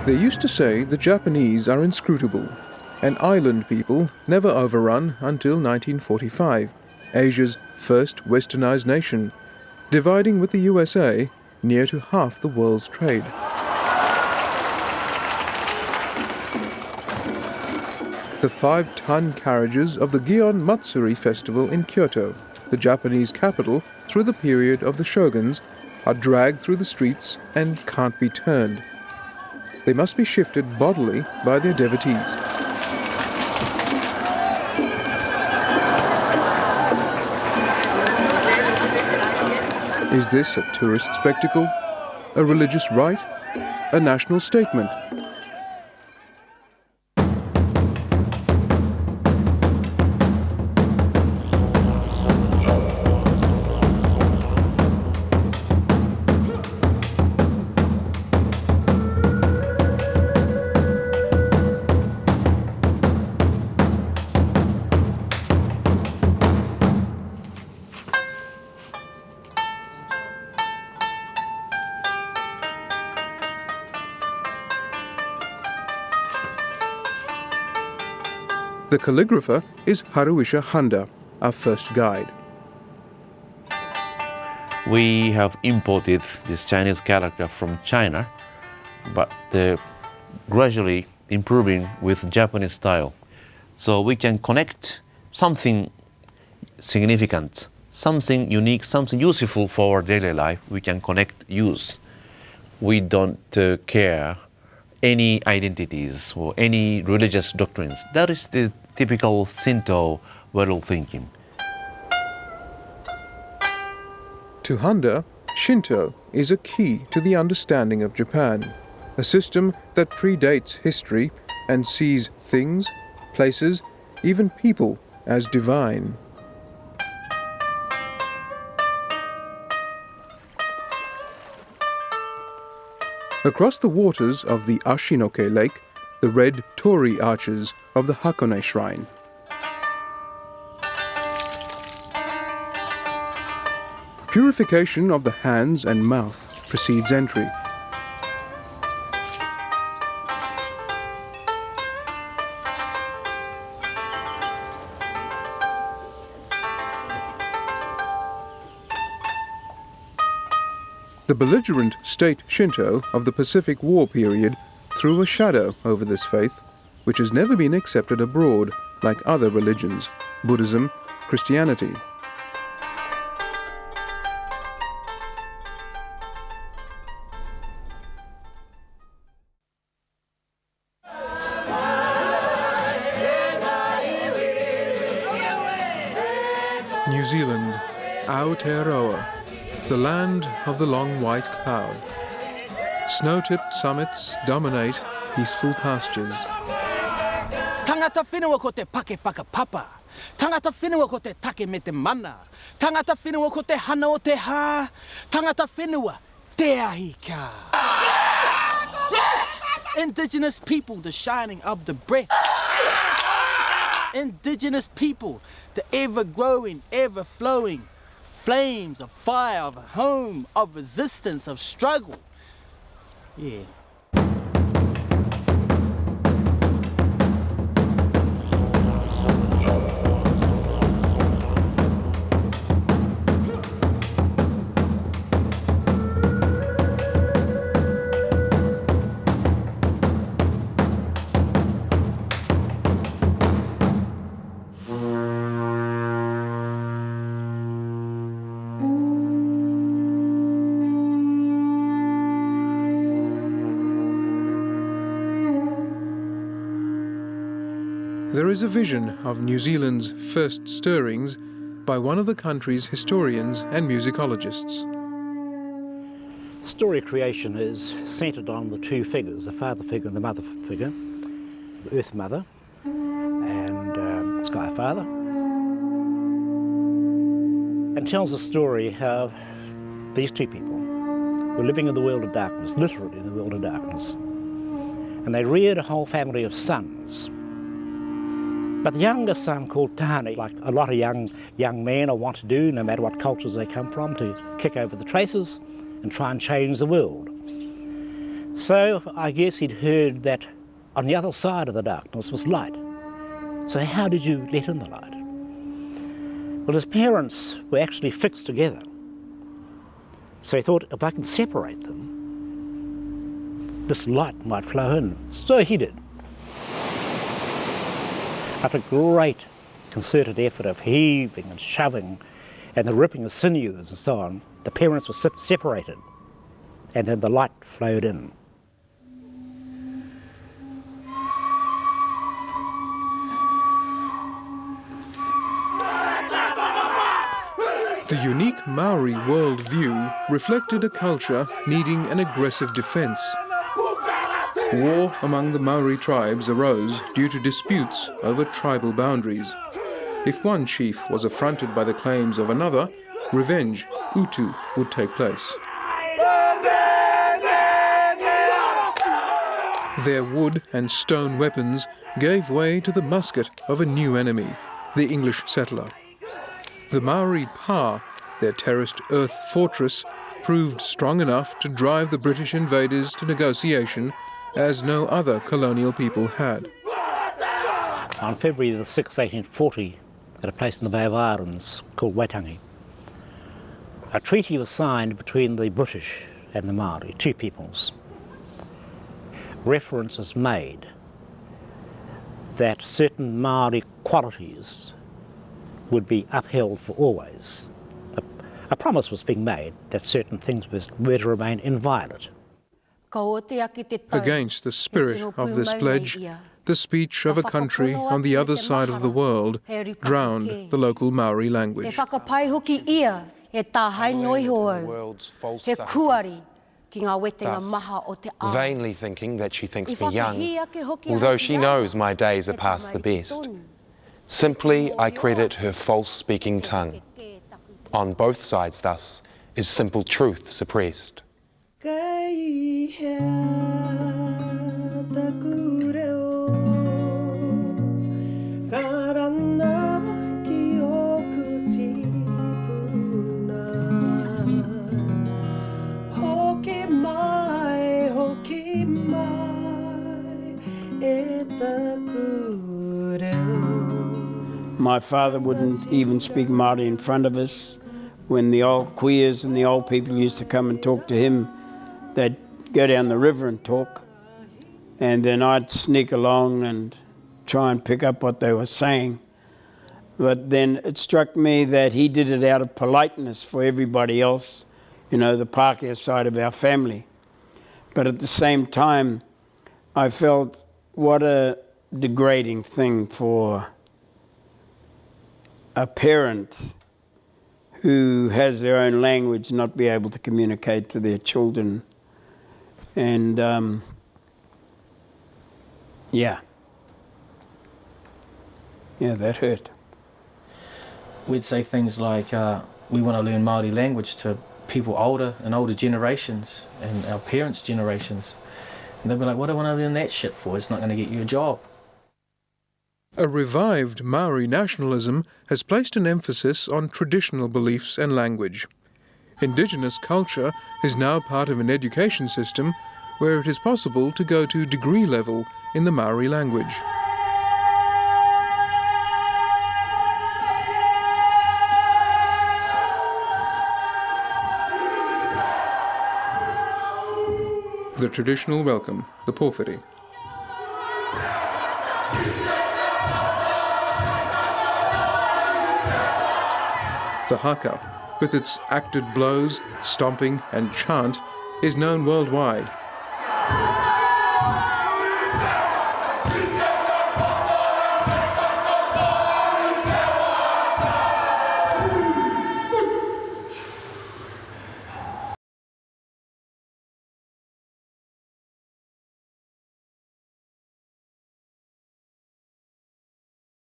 They used to say the Japanese are inscrutable, an island people never overrun until 1945, Asia's first westernized nation, dividing with the USA near to half the world's trade. The 5-ton carriages of the Gion Matsuri festival in Kyoto, the Japanese capital through the period of the shoguns, are dragged through the streets and can't be turned. They must be shifted bodily by their devotees. Is this a tourist spectacle? A religious rite? A national statement? The calligrapher is Haruisha Handa, our first guide. We have imported this Chinese character from China, but gradually improving with Japanese style. So we can connect something significant, something unique, something useful for our daily life. We can connect, use. We don't care any identities or any religious doctrines. That is the typical Shinto way of thinking. To Handa, Shinto is a key to the understanding of Japan, a system that predates history and sees things, places, even people as divine. Across the waters of the Ashinoke Lake, the red torii arches of the Hakone Shrine. Purification of the hands and mouth precedes entry. The belligerent state Shinto of the Pacific War period threw a shadow over this faith, which has never been accepted abroad like other religions, Buddhism, Christianity. New Zealand, Aotearoa, the land of the long white cloud. Snow-tipped summits dominate peaceful pastures. Tangata whenua ko te pake whakapapa. Tangata whenua ko te take me te mana. Tangata whenua ko te hana o te hā. Tangata whenua, te ahi ka. Indigenous people, the shining of the breath. Indigenous people, the ever-growing, ever-flowing flames of fire, of home, of resistance, of struggle. Yeah. There is a vision of New Zealand's first stirrings by one of the country's historians and musicologists. Story creation is centred on the two figures, the father figure and the mother figure, the Earth Mother and Sky Father, and tells a story how these two people were living in the world of darkness, literally in the world of darkness, and they reared a whole family of sons. But the youngest son, called Tahani, like a lot of young men want to do, no matter what cultures they come from, to kick over the traces and try and change the world. So I guess he'd heard that on the other side of the darkness was light. So how did you let in the light? Well, his parents were actually fixed together. So he thought, if I can separate them, this light might flow in. So he did. After great concerted effort of heaving and shoving and the ripping of sinews and so on, the parents were separated, and then the light flowed in. The unique Maori worldview reflected a culture needing an aggressive defence. War among the Maori tribes arose due to disputes over tribal boundaries. If one chief was affronted by the claims of another, revenge, utu, would take place. Their wood and stone weapons gave way to the musket of a new enemy, the English settler. The Maori Pa, their terraced earth fortress, proved strong enough to drive the British invaders to negotiation as no other colonial people had. On February the 6th, 1840, at a place in the Bay of Islands called Waitangi, a treaty was signed between the British and the Maori, two peoples. Reference is made that certain Maori qualities would be upheld for always. A promise was being made that certain things were to remain inviolate. Against the spirit of this pledge, the speech of a country on the other side of the world drowned the local Maori language. Vainly thinking that she thinks me young, although she knows my days are past the best. Simply, I credit her false-speaking tongue. On both sides, thus, is simple truth suppressed. My father wouldn't even speak Māori in front of us. When the old queers and the old people used to come and talk to him, they'd go down the river and talk. And then I'd sneak along and try and pick up what they were saying. But then it struck me that he did it out of politeness for everybody else, you know, the Pākehā side of our family. But at the same time, I felt what a degrading thing for a parent who has their own language not be able to communicate to their children. And yeah, that hurt. We'd say things like, we want to learn Māori language to people older and older generations and our parents' generations. And they'd be like, what do I want to learn that shit for? It's not going to get you a job. A revived Maori nationalism has placed an emphasis on traditional beliefs and language. Indigenous culture is now part of an education system where it is possible to go to degree level in the Maori language. The traditional welcome, the pōwhiri. The haka, with its acted blows, stomping and chant, is known worldwide.